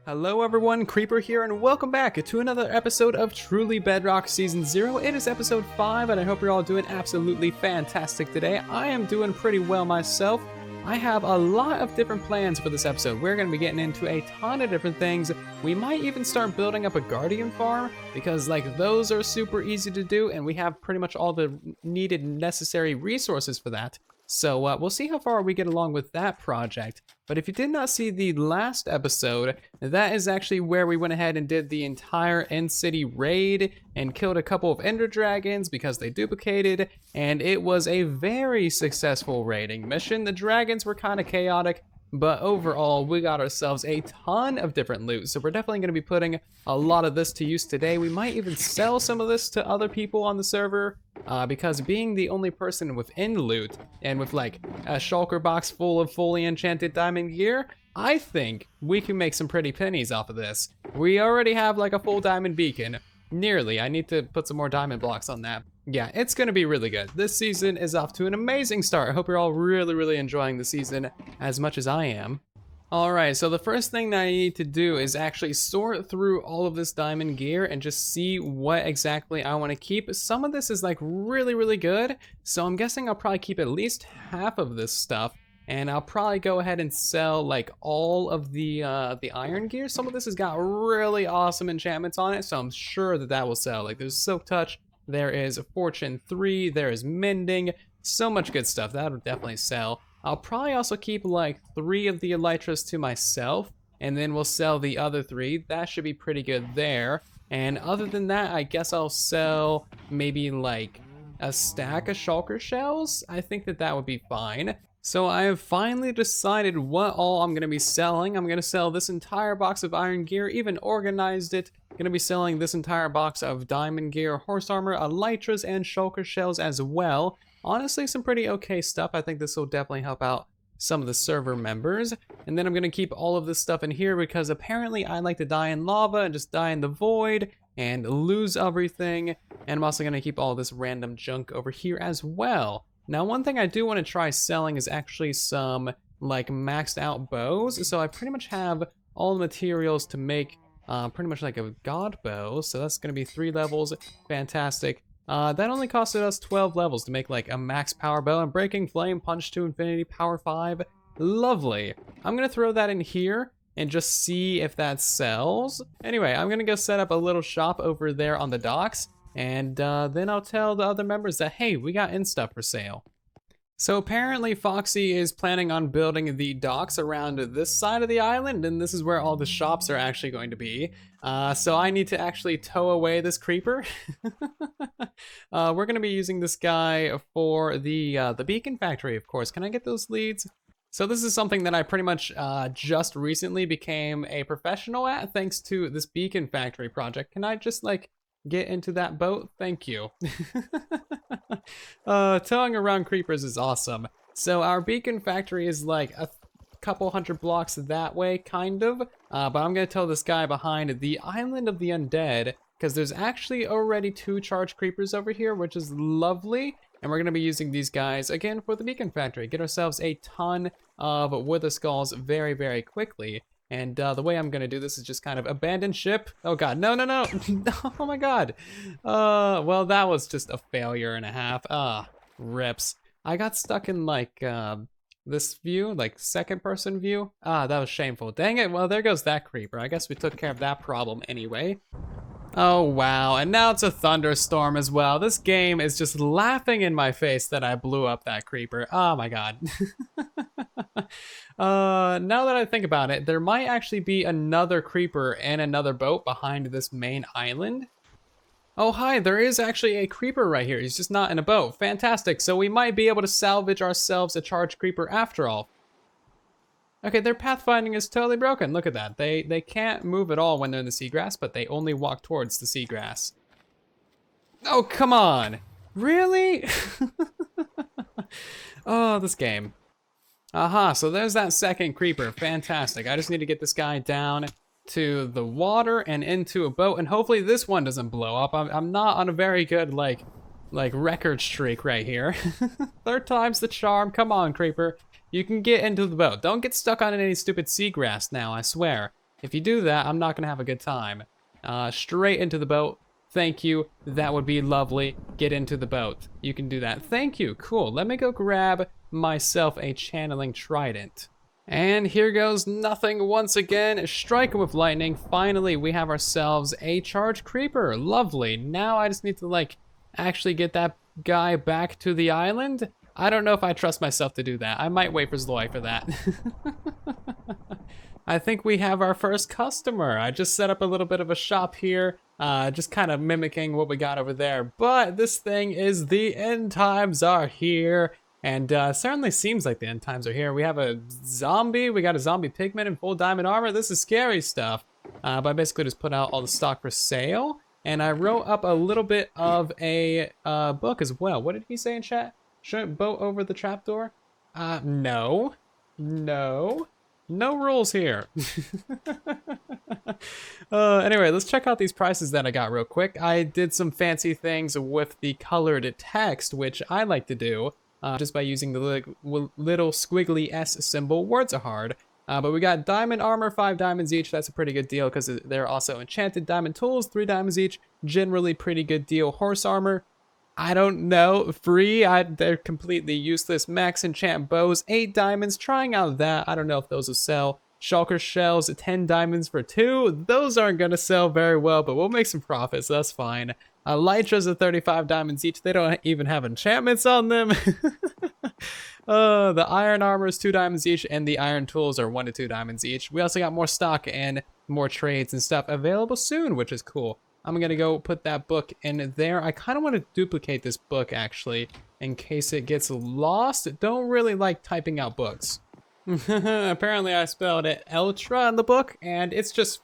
Hello everyone, Creeper here, and welcome back to another episode of Truly Bedrock Season 0. It is episode 5, and I hope you're all doing absolutely fantastic today. I am doing pretty well myself. I have a lot of different plans for this episode. We're going to be getting into a ton of different things. We might even start building up a guardian farm, because those are super easy to do, and we have pretty much all the needed necessary resources for that. So we'll see how far we get along with that project. But if you did not see the last episode, that is actually where we went ahead and did the entire End City raid and killed a couple of Ender Dragons because they duplicated, and it was a very successful raiding mission. The dragons were kind of chaotic, but overall we got ourselves a ton of different loot, so we're definitely going to be putting a lot of this to use today. We might even sell some of this to other people on the server, because being the only person within loot and with a shulker box full of fully enchanted diamond gear, I think we can make some pretty pennies off of this. We already have a full diamond beacon, nearly. I need to put some more diamond blocks on that. Yeah, it's gonna be really good. This season is off to an amazing start. I hope you're all really enjoying the season as much as I am. Alright, so the first thing that I need to do is actually sort through all of this diamond gear and just see what exactly I want to keep. Some of this is really good, so I'm guessing I'll probably keep at least half of this stuff, and I'll probably go ahead and sell all of the iron gear. Some of this has got really awesome enchantments on it, so I'm sure that will sell. There's Silk Touch, there is Fortune 3, there is Mending, so much good stuff. That would definitely sell. I'll probably also keep 3 of the elytras to myself, and then we'll sell the other 3. That should be pretty good there. And other than that, I guess I'll sell maybe a stack of shulker shells. I think that would be fine. So I have finally decided what all I'm going to be selling. I'm going to sell this entire box of iron gear, even organized it. I'm going to be selling this entire box of diamond gear, horse armor, elytras, and shulker shells as well. Honestly, some pretty okay stuff. I think this will definitely help out some of the server members. And then I'm going to keep all of this stuff in here because apparently I like to die in lava and just die in the void and lose everything. And I'm also going to keep all this random junk over here as well. Now, one thing I do want to try selling is actually some maxed out bows. So I pretty much have all the materials to make pretty much a god bow. So that's going to be 3 levels. Fantastic. That only costed us 12 levels to make a max power bow and breaking flame, punch to infinity, power 5. Lovely. I'm gonna throw that in here and just see if that sells. Anyway, I'm gonna go set up a little shop over there on the docks, and then I'll tell the other members that, hey, we got stuff for sale. So apparently Foxy is planning on building the docks around this side of the island, and this is where all the shops are actually going to be. So I need to actually tow away this creeper. We're going to be using this guy for the beacon factory, of course. Can I get those leads? So this is something that I pretty much just recently became a professional at, thanks to this beacon factory project. Can I just get into that boat? Thank you. Towing around creepers is awesome. So our beacon factory is a couple hundred blocks that way, kind of. But I'm gonna tow this guy behind the island of the undead, because there's actually already 2 charged creepers over here, which is lovely. And we're gonna be using these guys again for the beacon factory. Get ourselves a ton of wither skulls very quickly. And the way I'm gonna do this is just kind of abandon ship. Oh god, no. Oh my god. Well, that was just a failure and a half. Rips. I got stuck in this view, second person view. That was shameful. Dang it, well there goes that creeper. I guess we took care of that problem anyway. Oh wow, and now it's a thunderstorm as well. This game is just laughing in my face that I blew up that creeper. Oh my god. Now that I think about it, there might actually be another creeper and another boat behind this main island. Oh hi, there is actually a creeper right here. He's just not in a boat. Fantastic, so we might be able to salvage ourselves a charged creeper after all. Okay, their pathfinding is totally broken. Look at that. They can't move at all when they're in the seagrass, but they only walk towards the seagrass. Oh, come on. Really? Oh, this game. Aha, so there's that second creeper. Fantastic. I just need to get this guy down to the water and into a boat, and hopefully this one doesn't blow up. I'm not on a very good, record streak right here. 3rd time's the charm. Come on, creeper. You can get into the boat. Don't get stuck on any stupid seagrass now, I swear. If you do that, I'm not gonna have a good time. Straight into the boat. Thank you. That would be lovely. Get into the boat. You can do that. Thank you. Cool. Let me go grab myself a channeling trident. And here goes nothing once again. Strike him with lightning. Finally, we have ourselves a charged creeper. Lovely. Now I just need to, like, actually get that guy back to the island. I don't know if I trust myself to do that. I might wait for Zloy for that. I think we have our first customer. I just set up a little bit of a shop here, just kind of mimicking what we got over there. But this thing is the end times are here. And certainly seems like the end times are here. We have a zombie. We got a zombie pigman in full diamond armor. This is scary stuff. But I basically just put out all the stock for sale. And I wrote up a little bit of a book as well. What did he say in chat? Shouldn't boat over the trapdoor? No. No. No rules here. Anyway, let's check out these prices that I got real quick. I did some fancy things with the colored text, which I like to do. Just by using the little squiggly S symbol. Words are hard. But we got diamond armor, 5 diamonds each. That's a pretty good deal because they're also enchanted diamond tools, 3 diamonds each. Generally pretty good deal. Horse armor, I don't know. Free, they're completely useless. Max enchant bows, 8 diamonds. Trying out that. I don't know if those will sell. Shulker shells, 10 diamonds for 2. Those aren't going to sell very well, but we'll make some profits. So that's fine. Elytras are 35 diamonds each. They don't even have enchantments on them. The iron armor is 2 diamonds each, and the iron tools are 1 to 2 diamonds each. We also got more stock and more trades and stuff available soon, which is cool. I'm going to go put that book in there. I kind of want to duplicate this book, actually, in case it gets lost. Don't really like typing out books. Apparently I spelled it Eltra in the book, and it's just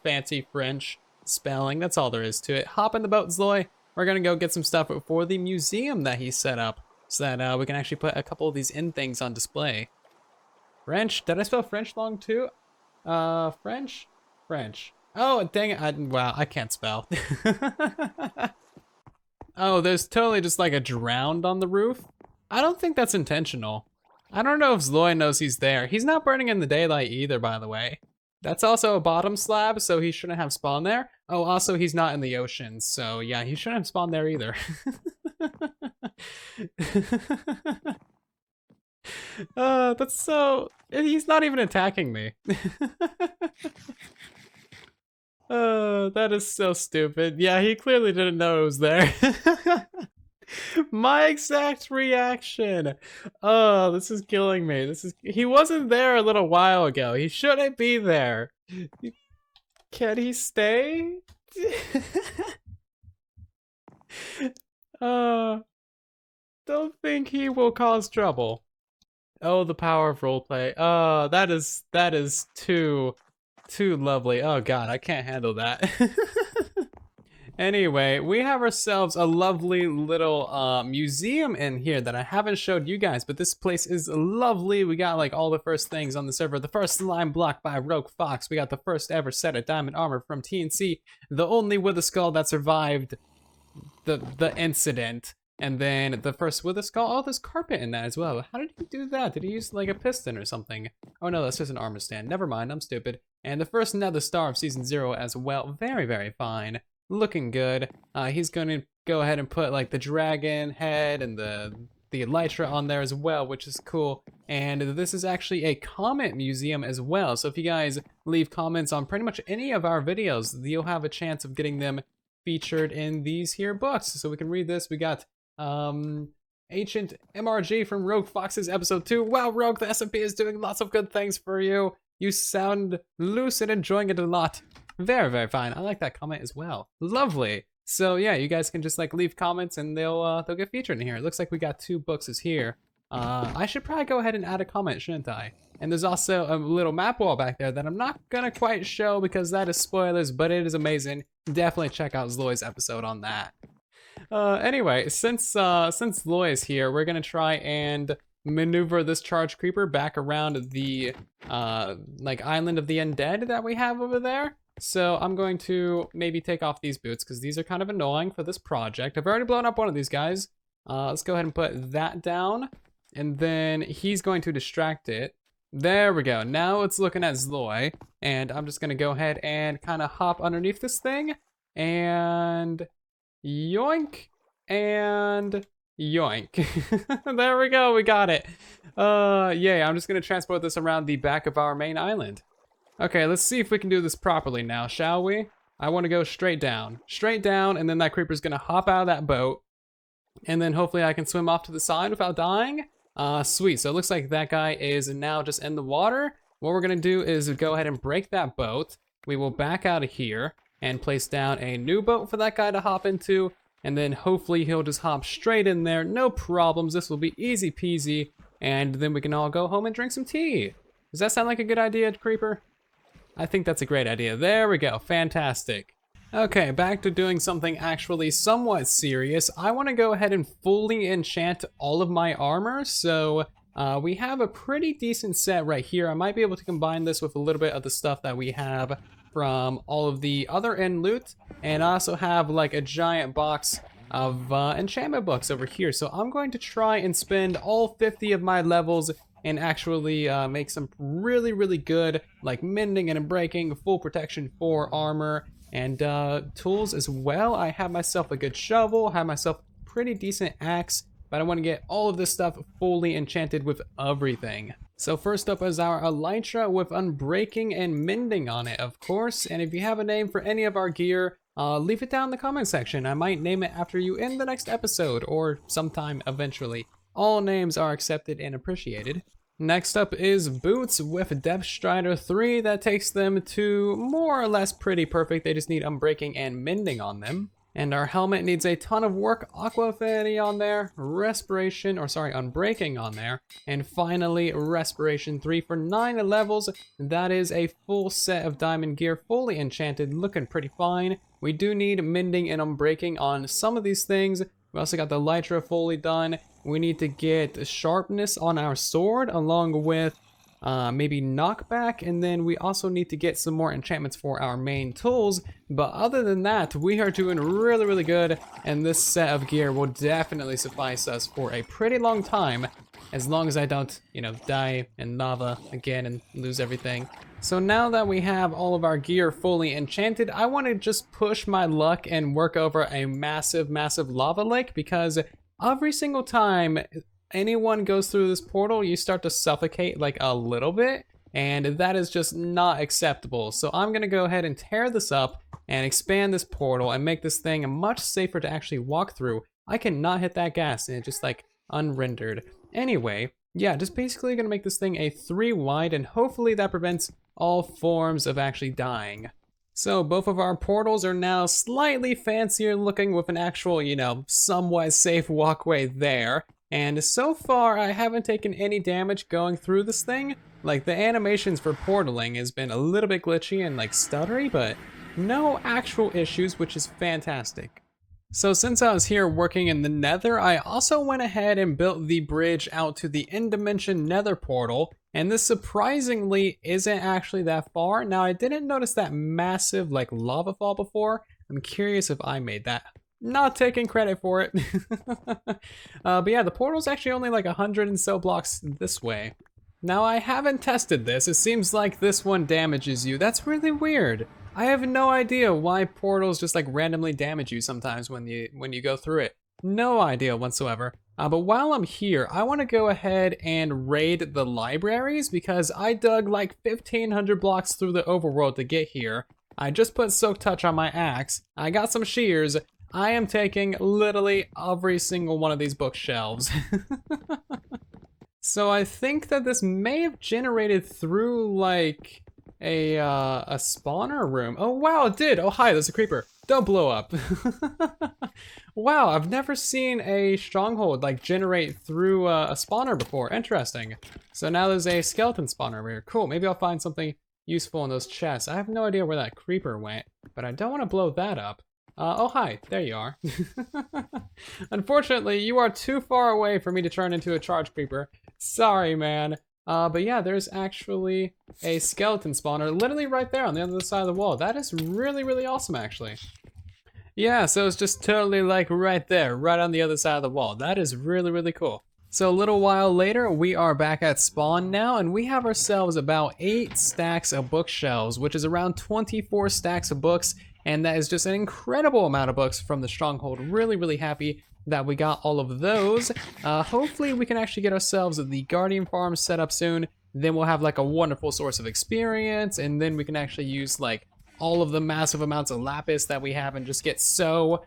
fancy French spelling. That's all there is to it. Hop in the boat, Zloy. We're gonna go get some stuff for the museum that he set up, so that we can actually put a couple of these in things on display. French? Did I spell French wrong too? French? French. Oh, dang it. Wow, I can't spell. Oh, there's totally just like a drowned on the roof. I don't think that's intentional. I don't know if Zloy knows he's there. He's not burning in the daylight either, by the way. That's also a bottom slab, so he shouldn't have spawned there. Oh, also he's not in the ocean, so yeah, he shouldn't have spawned there either. That's so... He's not even attacking me. That is so stupid. Yeah, he clearly didn't know it was there. My exact reaction. Oh, this is killing me. He wasn't there a little while ago. He shouldn't be there. Can he stay? Don't think he will cause trouble. Oh, the power of roleplay. Oh, that is too lovely. Oh god, I can't handle that. Anyway, we have ourselves a lovely little museum in here that I haven't showed you guys, but this place is lovely. We got like all the first things on the server. The first slime block by RogueFox. We got the first ever set of diamond armor from TNC. The only Wither Skull that survived the incident. And then the first Wither Skull. Oh, there's carpet in that as well. How did he do that? Did he use like a piston or something? Oh no, that's just an armor stand. Never mind, I'm stupid. And the first Nether Star of Season 0 as well. Very, very fine. Looking good. He's going to go ahead and put like the dragon head and the elytra on there as well, which is cool. And this is actually a comment museum as well. So if you guys leave comments on pretty much any of our videos, you'll have a chance of getting them featured in these here books. So we can read this. We got Ancient MRG from RogueFox's episode 2. Wow, Rogue, the SMP is doing lots of good things for you. You sound loose and enjoying it a lot. Very, very fine. I like that comment as well. Lovely. So yeah, you guys can just like leave comments and they'll get featured in here. It looks like we got 2 books here. I should probably go ahead and add a comment, shouldn't I? And there's also a little map wall back there that I'm not gonna quite show because that is spoilers, but it is amazing. Definitely check out ZloY's episode on that. Anyway, since ZloY is here, we're gonna try and maneuver this charged creeper back around the like island of the undead that we have over there. So I'm going to maybe take off these boots because these are kind of annoying for this project. I've already blown up one of these guys. Let's go ahead and put that down. And then he's going to distract it. There we go. Now it's looking at Zloy, and I'm just gonna go ahead and kind of hop underneath this thing, and yoink, and yoink. There we go, we got it. Yeah, I'm just gonna transport this around the back of our main island. Okay, let's see if we can do this properly now, shall we? I want to go straight down, and then that creeper's gonna hop out of that boat, and then hopefully I can swim off to the side without dying. Sweet, so it looks like that guy is now just in the water. What we're gonna do is go ahead and break that boat. We will back out of here and place down a new boat for that guy to hop into, and then hopefully he'll just hop straight in there, no problems. This will be easy peasy, and then we can all go home and drink some tea. Does that sound like a good idea, Creeper? I think that's a great idea. There we go, fantastic. Okay, back to doing something actually somewhat serious. I want to go ahead and fully enchant all of my armor, so we have a pretty decent set right here. I might be able to combine this with a little bit of the stuff that we have from all of the other end loot, and I also have like a giant box of enchantment books over here. So I'm going to try and spend all 50 of my levels and actually make some really good like mending and breaking, full protection for armor, and tools as well. I have myself a good shovel, have myself a pretty decent axe, but I want to get all of this stuff fully enchanted with everything. So first up is our elytra with unbreaking and mending on it, of course. And if you have a name for any of our gear, leave it down in the comment section. I might name it after you in the next episode or sometime eventually. All names are accepted and appreciated. Next up is boots with Depth Strider 3. That takes them to more or less pretty perfect. They just need unbreaking and mending on them. And our helmet needs a ton of work. Aqua Affinity on there, unbreaking on there, and finally Respiration 3 for 9 levels. That is a full set of diamond gear, fully enchanted, looking pretty fine. We do need mending and unbreaking on some of these things. We also got the elytra fully done. We need to get sharpness on our sword along with maybe knockback, and then we also need to get some more enchantments for our main tools. But other than that, we are doing really good, and this set of gear will definitely suffice us for a pretty long time, as long as I don't, die in lava again and lose everything. So now that we have all of our gear fully enchanted, I want to just push my luck and work over a massive lava lake, because every single time anyone goes through this portal, you start to suffocate like a little bit, and that is just not acceptable. So I'm gonna go ahead and tear this up and expand this portal and make this thing much safer to actually walk through. I cannot hit that gas and it just like unrendered. Anyway, yeah, just basically gonna make this thing a 3 wide, and hopefully that prevents all forms of actually dying. So both of our portals are now slightly fancier looking with an actual, somewhat safe walkway there. And so far, I haven't taken any damage going through this thing. Like, the animations for portaling has been a little bit glitchy and like stuttery, but no actual issues, which is fantastic. So since I was here working in the Nether, I also went ahead and built the bridge out to the end dimension Nether Portal. And this surprisingly isn't actually that far. Now, I didn't notice that massive like lava fall before. I'm curious if I made that. Not taking credit for it. But yeah, the portal's actually only like 100 and so blocks this way. Now, I haven't tested this. It seems like this one damages you. That's really weird. I have no idea why portals just like randomly damage you sometimes when you go through it. No idea whatsoever. But while I'm here, I want to go ahead and raid the libraries, because I dug like 1,500 blocks through the overworld to get here. I just put Soak Touch on my axe. I got some shears. I am taking literally every single one of these bookshelves. So I think that this may have generated through like a spawner room. Oh wow, it did. Oh hi, there's a creeper. Don't blow up. Wow, I've never seen a stronghold like generate through a spawner before. Interesting. So now there's a skeleton spawner over here. Cool, maybe I'll find something useful in those chests. I have no idea where that creeper went, but I don't want to blow that up. Oh hi, there you are. Unfortunately, you are too far away for me to turn into a charge creeper. Sorry, man. But yeah, there's actually a skeleton spawner literally right there on the other side of the wall. That is really awesome, actually. Yeah, so it's just totally like right there, right on the other side of the wall. That is really cool. So a little while later, we are back at spawn now, and we have ourselves about 8 stacks of bookshelves, which is around 24 stacks of books, and that is just an incredible amount of books from the stronghold. Really happy that we got all of those. Hopefully we can actually get ourselves the Guardian Farm set up soon. Then we'll have like a wonderful source of experience, and then we can actually use like all of the massive amounts of lapis that we have and just get so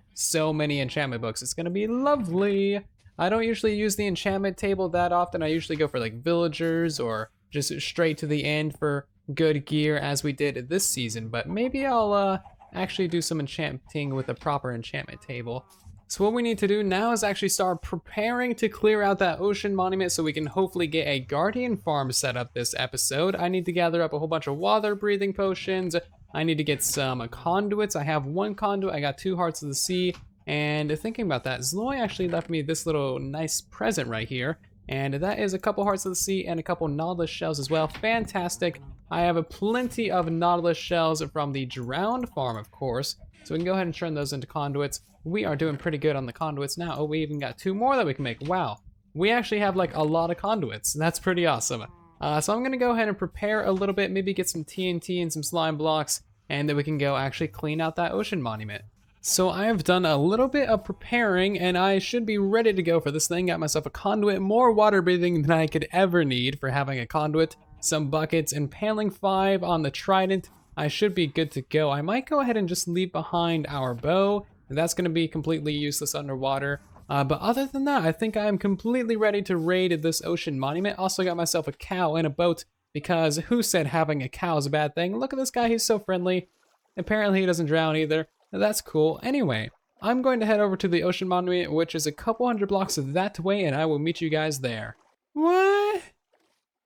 many enchantment books. It's gonna be lovely. I don't usually use the enchantment table that often. I usually go for like villagers or just straight to the end for good gear as we did this season, but maybe I'll actually do some enchanting with a proper enchantment table. So what we need to do now is actually start preparing to clear out that ocean monument so we can hopefully get a guardian farm set up this episode. I need to gather up a whole bunch of water breathing potions. I need to get some conduits. I have 1 conduit, I got 2 hearts of the sea. And thinking about that, Zloy actually left me this little nice present right here. And that is a couple hearts of the sea and a couple nautilus shells as well. Fantastic. I have plenty of nautilus shells from the drowned farm, of course. So we can go ahead and turn those into conduits. We are doing pretty good on the conduits now. Oh, we even got 2 more that we can make. Wow. We actually have like a lot of conduits. That's pretty awesome. So I'm gonna go ahead and prepare a little bit, maybe get some TNT and some slime blocks, and then we can go actually clean out that ocean monument. So I have done a little bit of preparing, and I should be ready to go for this thing. Got myself a conduit, more water breathing than I could ever need for having a conduit, some buckets, and paneling 5 on the trident. I should be good to go. I might go ahead and just leave behind our bow. That's going to be completely useless underwater. But other than that, I think I am completely ready to raid this ocean monument. Also got myself a cow and a boat, because who said having a cow is a bad thing? Look at this guy, he's so friendly. Apparently he doesn't drown either. That's cool. Anyway, I'm going to head over to the ocean monument, which is a couple hundred blocks that way, and I will meet you guys there. What?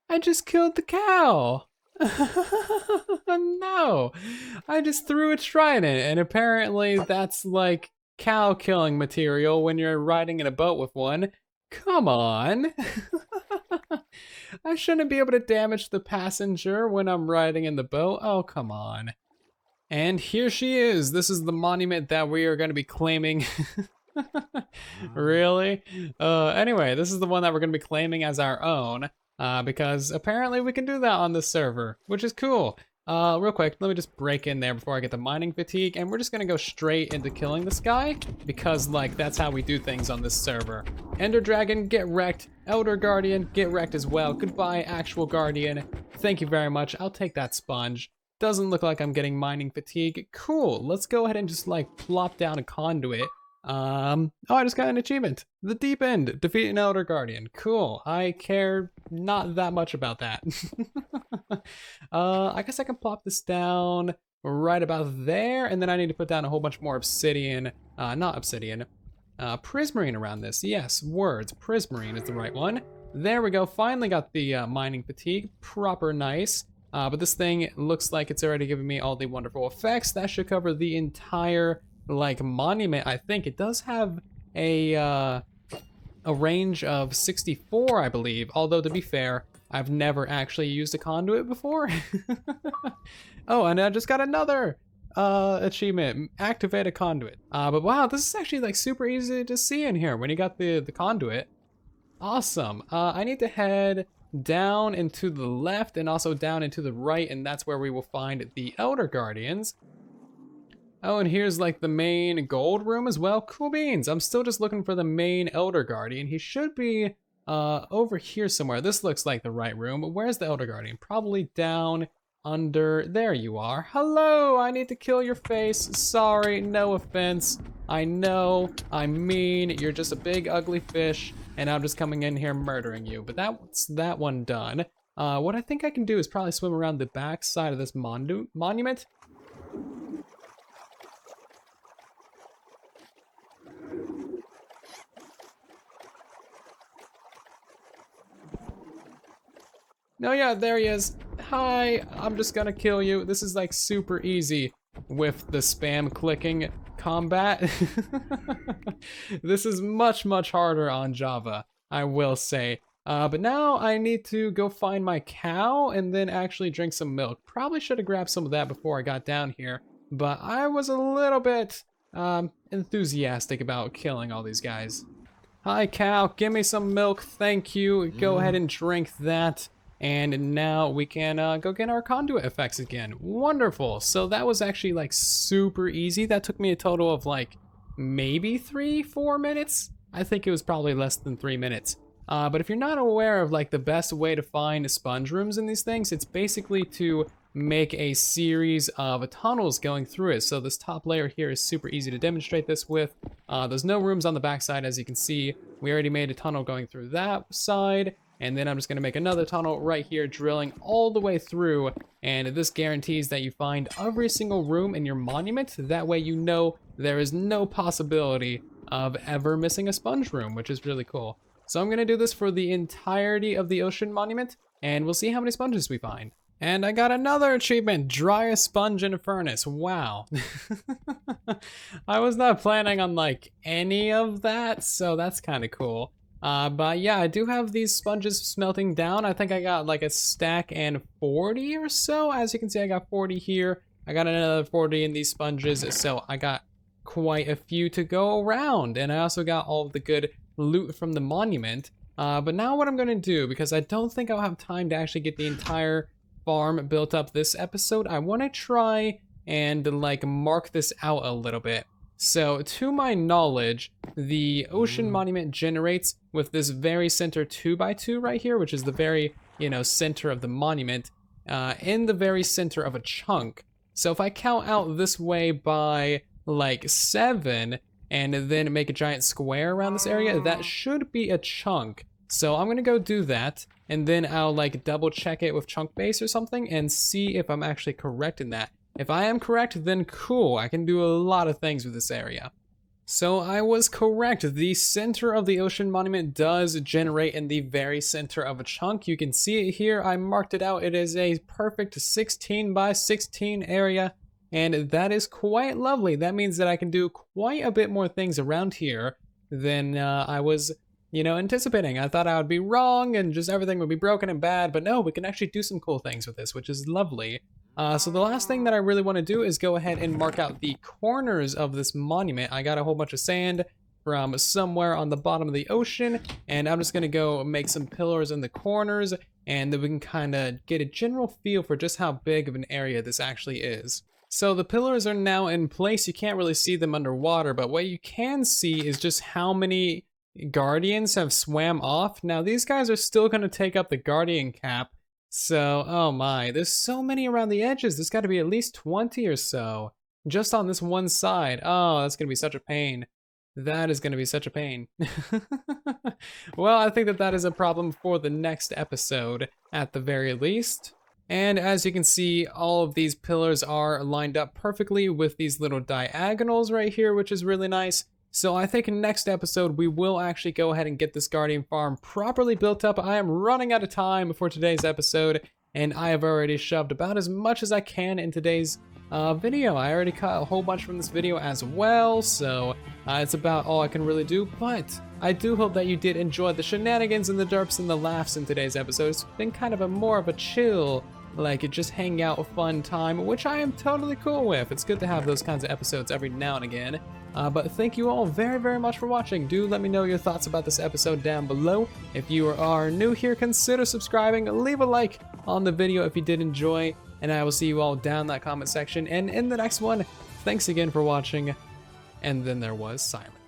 I just killed the cow. No, I just threw a trident, and apparently that's like cow killing material when you're riding in a boat with one. Come on. I shouldn't be able to damage the passenger when I'm riding in the boat. Oh, come on. And here she is. This is the monument that we are going to be claiming. Really? Anyway, this is the one that we're going to be claiming as our own. Because apparently we can do that on this server, which is cool. Real quick, let me just break in there before I get the mining fatigue, and we're just gonna go straight into killing this guy, because like that's how we do things on this server. Ender Dragon, get wrecked. Elder Guardian, get wrecked as well. Goodbye, actual Guardian. Thank you very much. I'll take that sponge. Doesn't look like I'm getting mining fatigue. Cool, let's go ahead and just like plop down a conduit. Oh, I just got an achievement. The Deep End, defeat an Elder Guardian. Cool, I care not that much about that. I guess I can plop this down right about there, and then I need to put down a whole bunch more obsidian, not obsidian, prismarine around this. Yes, words, prismarine is the right one. There we go, finally got the mining fatigue, proper nice. But this thing looks like it's already giving me all the wonderful effects. That should cover the entire like monument. I think it does have a range of 64, I believe. Although to be fair, I've never actually used a conduit before. Oh, and I just got another achievement, activate a conduit. But wow, this is actually like super easy to see in here when you got the conduit. Awesome. I need to head down and to the left and also down and to the right, and that's where we will find the Elder Guardians. Oh, and here's like the main gold room as well. Cool beans. I'm still just looking for the main Elder Guardian. He should be over here somewhere. This looks like the right room. But where's the Elder Guardian? Probably down under. There you are. Hello, I need to kill your face. Sorry, no offense. I know, I'm mean. You're just a big ugly fish, and I'm just coming in here murdering you. But that's that one done. What I think I can do is probably swim around the back side of this monument. No, yeah, there he is. Hi, I'm just gonna kill you. This is like super easy with the spam clicking combat. This is much harder on Java, I will say. But now I need to go find my cow and then actually drink some milk. Probably should have grabbed some of that before I got down here, but I was a little bit enthusiastic about killing all these guys. Hi, cow. Give me some milk. Thank you. Go ahead and drink that. And now we can go get our conduit effects again. Wonderful. So that was actually like super easy. That took me a total of like maybe 3-4 minutes. I think it was probably less than 3 minutes. But if you're not aware of like the best way to find sponge rooms in these things, it's basically to make a series of tunnels going through it. So this top layer here is super easy to demonstrate this with. There's no rooms on the backside, as you can see. We already made a tunnel going through that side. And then I'm just gonna make another tunnel right here, drilling all the way through. And this guarantees that you find every single room in your monument. That way you know there is no possibility of ever missing a sponge room, which is really cool. So I'm gonna do this for the entirety of the ocean monument, and we'll see how many sponges we find. And I got another achievement, dry a sponge in a furnace. Wow. I was not planning on like any of that, so that's kind of cool. But yeah, I do have these sponges smelting down. I think I got like a stack and 40 or so. As you can see, I got 40 here. I got another 40 in these sponges, so I got quite a few to go around. And I also got all of the good loot from the monument. But now what I'm gonna do, because I don't think I'll have time to actually get the entire farm built up this episode, I wanna try and like mark this out a little bit. So to my knowledge, the ocean monument generates with this very center 2x2 right here, which is the very, center of the monument, in the very center of a chunk. So if I count out this way by like 7 and then make a giant square around this area, that should be a chunk. So I'm gonna go do that, and then I'll like double check it with chunk base or something and see if I'm actually correct in that. If I am correct, then cool, I can do a lot of things with this area. So I was correct, the center of the ocean monument does generate in the very center of a chunk. You can see it here, I marked it out. It is a perfect 16x16 area, and that is quite lovely. That means that I can do quite a bit more things around here than I was, anticipating. I thought I would be wrong and just everything would be broken and bad, but no, we can actually do some cool things with this, which is lovely. So the last thing that I really want to do is go ahead and mark out the corners of this monument. I got a whole bunch of sand from somewhere on the bottom of the ocean, and I'm just going to go make some pillars in the corners, and then we can kind of get a general feel for just how big of an area this actually is. So the pillars are now in place. You can't really see them underwater, but what you can see is just how many guardians have swam off. Now these guys are still going to take up the guardian cap. So, oh my, there's so many around the edges. There's got to be at least 20 or so just on this one side. Oh, that's going to be such a pain. That is going to be such a pain. Well, I think that is a problem for the next episode at the very least. And as you can see, all of these pillars are lined up perfectly with these little diagonals right here, which is really nice. So I think next episode we will actually go ahead and get this Guardian farm properly built up. I am running out of time for today's episode, and I have already shoved about as much as I can in today's video. I already cut a whole bunch from this video as well, so it's about all I can really do. But I do hope that you did enjoy the shenanigans and the derps and the laughs in today's episode. It's been kind of more of a chill, like just hang out fun time, which I am totally cool with. It's good to have those kinds of episodes every now and again. But thank you all very, very much for watching. Do let me know your thoughts about this episode down below. If you are new here, consider subscribing. Leave a like on the video if you did enjoy, and I will see you all down that comment section and in the next one. Thanks again for watching. And then there was silence.